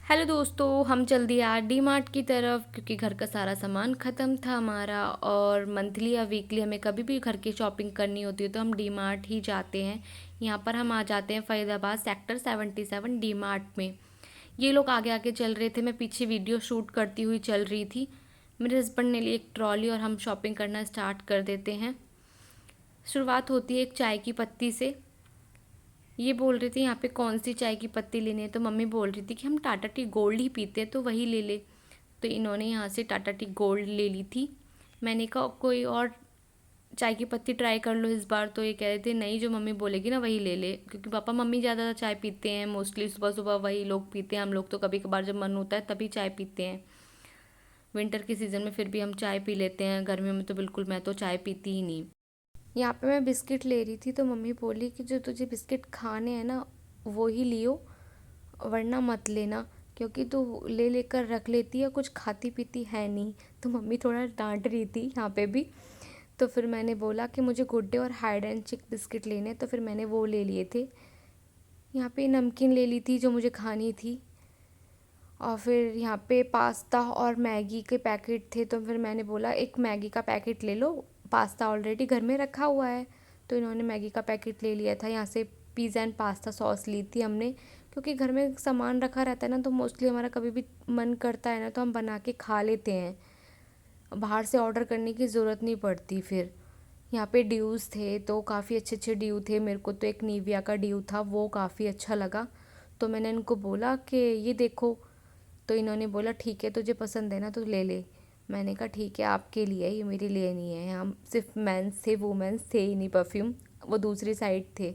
Hello दोस्तों, हम चल दिए आज डी मार्ट की तरफ क्योंकि घर का सारा सामान ख़त्म था हमारा। और मंथली या वीकली हमें कभी भी घर की शॉपिंग करनी होती है तो हम डी मार्ट ही जाते हैं। यहाँ पर हम आ जाते हैं फ़रीदाबाद सेक्टर 77 डी मार्ट में। ये लोग आगे आगे चल रहे थे, मैं पीछे वीडियो शूट करती हुई चल रही थी। मेरे हस्बैंड ने ली एक ट्रॉली और हम शॉपिंग करना स्टार्ट कर देते हैं। शुरुआत होती है एक चाय की पत्ती से। ये बोल रही थी यहाँ पे कौन सी चाय की पत्ती लेनी है, तो मम्मी बोल रही थी कि हम टाटा टी गोल्ड ही पीते हैं तो वही ले ले। तो इन्होंने यहाँ से टाटा टी गोल्ड ले ली थी। मैंने कहा कोई और चाय की पत्ती ट्राई कर लो इस बार, तो ये कह रहे थे नहीं जो मम्मी बोलेगी ना वही ले ले, क्योंकि पापा मम्मी ज़्यादा चाय पीते हैं, मोस्टली सुबह सुबह वही लोग पीते हैं। हम लोग तो कभी कभार जब मन होता है तभी चाय पीते हैं। विंटर के सीज़न में फिर भी हम चाय पी लेते हैं, गर्मियों में तो बिल्कुल मैं तो चाय पीती ही नहीं। यहाँ पे मैं बिस्किट ले रही थी तो मम्मी बोली कि जो तुझे बिस्किट खाने हैं ना वो ही लियो, वरना मत लेना, क्योंकि तू ले लेकर रख लेती है, कुछ खाती पीती है नहीं। तो मम्मी थोड़ा डांट रही थी यहाँ पे भी। तो फिर मैंने बोला कि मुझे गुड डे और हाइड एंड चिक बिस्किट लेने, तो फिर मैंने वो ले लिए थे। यहाँ पे नमकीन ले ली थी जो मुझे खानी थी। और फिर यहाँ पे पास्ता और मैगी के पैकेट थे, तो फिर मैंने बोला एक मैगी का पैकेट ले लो, पास्ता ऑलरेडी घर में रखा हुआ है। तो इन्होंने मैगी का पैकेट ले लिया था। यहाँ से पिज़्ज़ा एंड पास्ता सॉस ली थी हमने, क्योंकि घर में सामान रखा रहता है ना तो मोस्टली हमारा कभी भी मन करता है ना तो हम बना के खा लेते हैं, बाहर से ऑर्डर करने की ज़रूरत नहीं पड़ती। फिर यहाँ पे ड्यूज़ थे तो काफ़ी अच्छे अच्छे ड्यू थे। मेरे को तो एक निविया का ड्यू था, वो काफ़ी अच्छा लगा। तो मैंने इनको बोला कि ये देखो, तो इन्होंने बोला ठीक है तुझे पसंद है ना तो ले ले। मैंने कहा ठीक है आपके लिए, ये मेरे लिए नहीं है। हम सिर्फ मेंस थे, वुमेंस थे ही नहीं परफ्यूम, वो दूसरी साइड थे।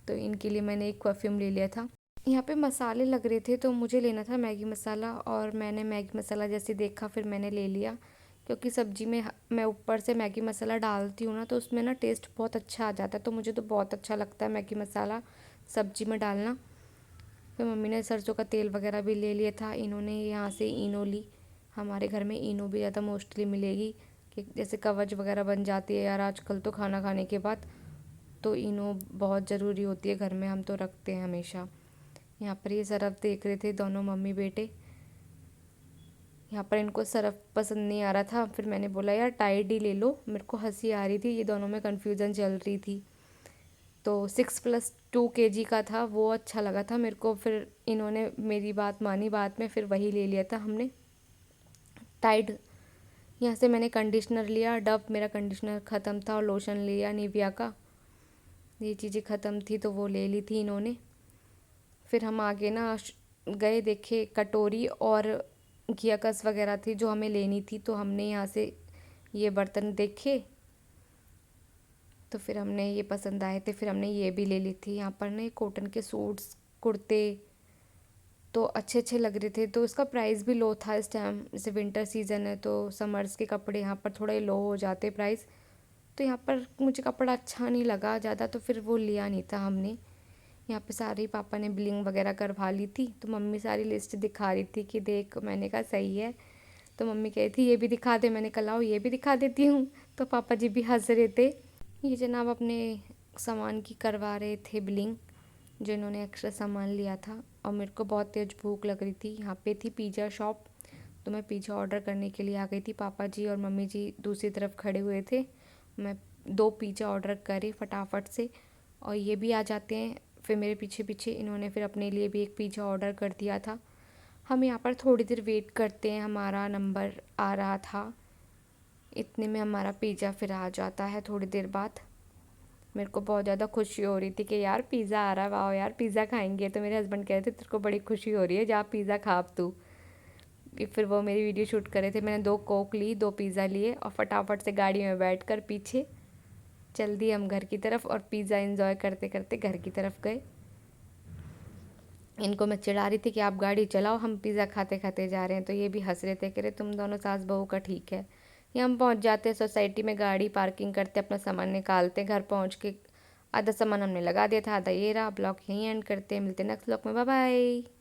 तो इनके लिए मैंने एक परफ्यूम ले लिया था। यहाँ पे मसाले लग रहे थे तो मुझे लेना था मैगी मसाला, और मैंने मैगी मसाला जैसे देखा फिर मैंने ले लिया, क्योंकि सब्जी में मैं ऊपर से मैगी मसाला डालती हूँ ना तो उसमें ना टेस्ट बहुत अच्छा आ जाता है। तो मुझे तो बहुत अच्छा लगता है मैगी मसाला सब्जी में डालना। फिर मम्मी ने सरसों का तेल वगैरह भी ले लिया था। इन्होंने यहाँ से इनो ली। हमारे घर में इनो भी ज़्यादा मोस्टली मिलेगी, कि जैसे कवच वगैरह बन जाती है यार आजकल तो खाना खाने के बाद, तो इनो बहुत ज़रूरी होती है घर में, हम तो रखते हैं हमेशा। यहाँ पर ये सरफ देख रहे थे दोनों मम्मी बेटे। यहाँ पर इनको सरफ पसंद नहीं आ रहा था, फिर मैंने बोला यार टाइड ही ले लो। मेरे को हंसी आ रही थी, ये दोनों में कन्फ्यूज़न चल रही थी। तो 6+2 kg का था, वो अच्छा लगा था मेरे को। फिर इन्होंने मेरी बात मानी, बाद में फिर वही ले लिया था हमने टाइड। यहाँ से मैंने कंडीशनर लिया, डव मेरा कंडीशनर ख़त्म था, और लोशन लिया निविया का। ये चीज़ें ख़त्म थी तो वो ले ली थी इन्होंने। फिर हम आगे ना गए, देखे कटोरी और घियाकस वगैरह थी जो हमें लेनी थी, तो हमने यहाँ से ये बर्तन देखे तो फिर हमने ये पसंद आए थे, फिर हमने ये भी ले ली थी। यहाँ पर ना कॉटन के सूट्स कुर्ते तो अच्छे अच्छे लग रहे थे, तो इसका प्राइस भी लो था इस टाइम। जैसे विंटर सीज़न है तो समर्स के कपड़े यहाँ पर थोड़े लो हो जाते प्राइस। तो यहाँ पर मुझे कपड़ा अच्छा नहीं लगा ज़्यादा, तो फिर वो लिया नहीं था हमने। यहाँ पे सारी पापा ने बिलिंग वगैरह करवा ली थी, तो मम्मी सारी लिस्ट दिखा रही थी कि देख। मैंने कहा सही है। तो मम्मी कही थी ये भी दिखा दे, मैंने कहा लाओ ये भी दिखा देती हूँ। तो पापा जी भी हंस रहे थे। ये जनाब अपने सामान की करवा रहे थे बिलिंग, जो इन्होंने एक्स्ट्रा सामान लिया था। और मेरे को बहुत तेज़ भूख लग रही थी। यहाँ पे थी पिज़्ज़ा शॉप, तो मैं पिज़्ज़ा ऑर्डर करने के लिए आ गई थी। पापा जी और मम्मी जी दूसरी तरफ खड़े हुए थे। मैं 2 पिज़्ज़ा ऑर्डर करी फटाफट से, और ये भी आ जाते हैं फिर मेरे पीछे पीछे। इन्होंने फिर अपने लिए भी एक पिज़्ज़ा ऑर्डर कर दिया था। हम यहाँ पर थोड़ी देर वेट करते हैं, हमारा नंबर आ रहा था, इतने में हमारा पिज़्ज़ा फिर आ जाता है थोड़ी देर बाद। मेरे को बहुत ज़्यादा खुशी हो रही थी कि यार पिज़्ज़ा आ रहा है, वाह यार पिज़्ज़ा खाएंगे। तो मेरे हस्बैंड कह रहे थे तेरे को बड़ी खुशी हो रही है, जा पिज़्ज़ा खा अब तू। फिर वो मेरी वीडियो शूट कर रहे थे। मैंने 2 कोक ली, 2 पिज़्ज़ा लिए, और फटाफट से गाड़ी में बैठ कर पीछे चल दिए हम घर की तरफ, और पिज़्ज़ा एंजॉय करते करते घर की तरफ गए। इनको मैं चिढ़ा रही थी कि आप गाड़ी चलाओ, हम पिज़्ज़ा खाते खाते जा रहे हैं। तो ये भी हंस रहे थे, कह रहे तुम दोनों सास बहू का ठीक है। ये हम पहुंच जाते हैं सोसाइटी में, गाड़ी पार्किंग करते, अपना सामान निकालते, घर पहुंच के आधा सामान हमने लगा दिया था, आधा ये रहा। ब्लॉग यहीं एंड करते हैं, मिलते हैं नेक्स्ट ब्लॉग में, बाय बाय।